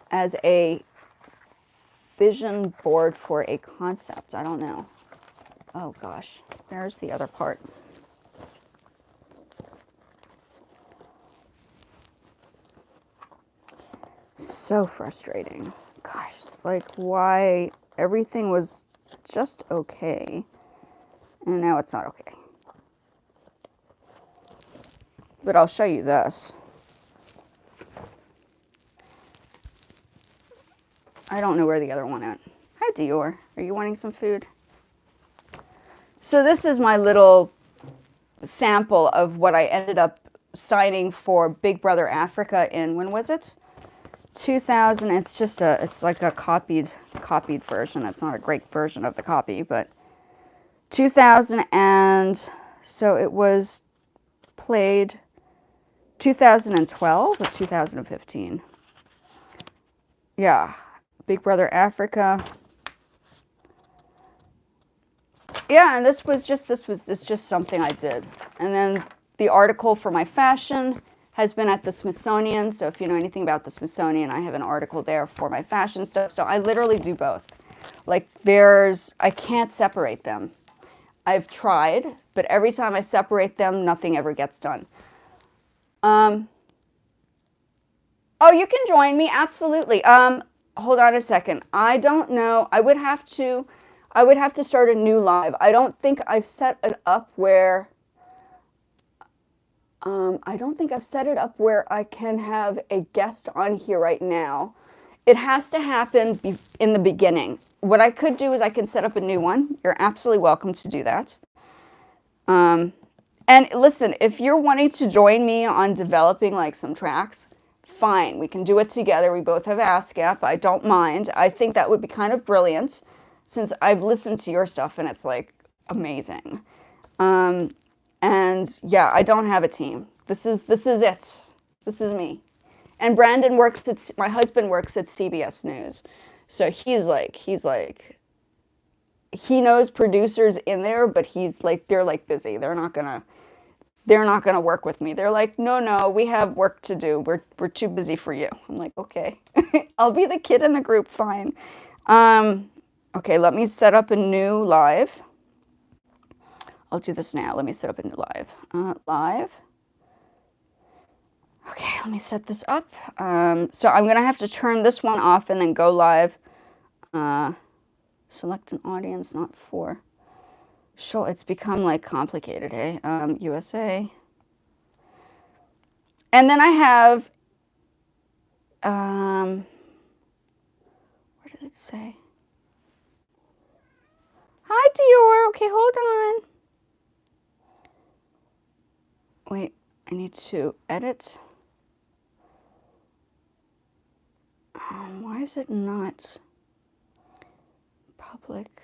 Speaker 1: as a vision board for a concept? I don't know. Oh gosh, there's the other part. So frustrating. Gosh, it's like why everything was just okay and now it's not okay. But I'll show you this. I don't know where the other one went. Hi Dior, are you wanting some food? So this is my little sample of what I ended up signing for Big Brother Africa in, when was it? 2000. It's just it's like a copied version. It's not a great version of the copy, but 2000, and so it was played 2012 or 2015. Yeah, Big Brother Africa. Yeah, and this was just something I did. And then the article for my fashion has been at the Smithsonian. So if you know anything about the Smithsonian, I have an article there for my fashion stuff. So I literally do both. Like I can't separate them. I've tried, but every time I separate them, nothing ever gets done. Oh, you can join me, absolutely. Hold on a second. I don't know. I would have to start a new live. I don't think I've set it up where I can have a guest on here right now. It has to happen in the beginning. What I could do is I can set up a new one. You're absolutely welcome to do that. And listen, if you're wanting to join me on developing like some tracks, fine. We can do it together. We both have ASCAP. I don't mind. I think that would be kind of brilliant since I've listened to your stuff and it's like amazing. And yeah, I don't have a team. This is it. This is me. And Brandon my husband works at CBS News. So he knows producers in there, but they're like busy. They're not gonna work with me. They're like, no, we have work to do. We're too busy for you. I'm like, okay. I'll be the kid in the group, fine. Okay, let me set up a new live. I'll do this now. Let me set up a new live. Live. Okay, let me set this up. So I'm going to have to turn this one off and then go live. Select an audience, not for. Show, it's become like complicated, eh? USA. And then I have, where did it say? Hi, Dior. Okay, hold on. Wait, I need to edit. Why is it not public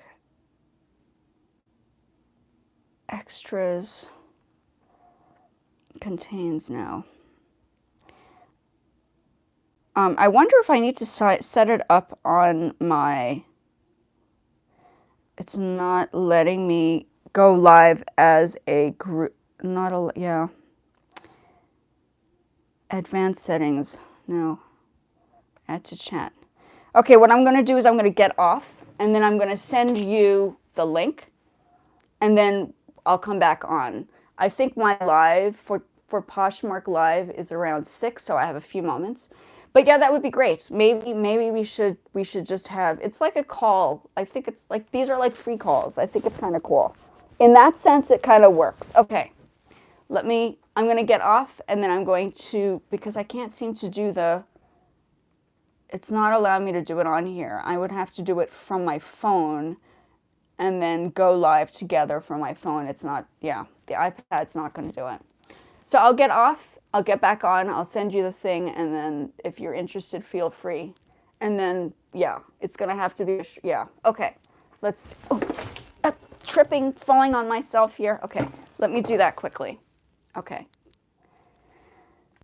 Speaker 1: extras contains now? I wonder if I need to set it up on my, it's not letting me go live as a group, yeah. Advanced settings, no. Add to chat. Okay, what I'm going to do is I'm going to get off, and then I'm going to send you the link, and then I'll come back on. I think my live for Poshmark Live is around 6, so I have a few moments. But yeah, that would be great. Maybe we should just have, it's like a call. I think it's like, these are like free calls. I think it's kind of cool. in that sense, it kind of works. Okay, I'm going to get off, and then I'm going to, because I can't seem to do it's not allowing me to do it on here. I would have to do it from my phone and then go live together from my phone. It's not, yeah, the iPad's not going to do it. So I'll get off, I'll get back on, I'll send you the thing, and then if you're interested, feel free. And then, yeah, it's going to have to be, yeah, okay. Let's, tripping, falling on myself here. Okay, let me do that quickly. Okay.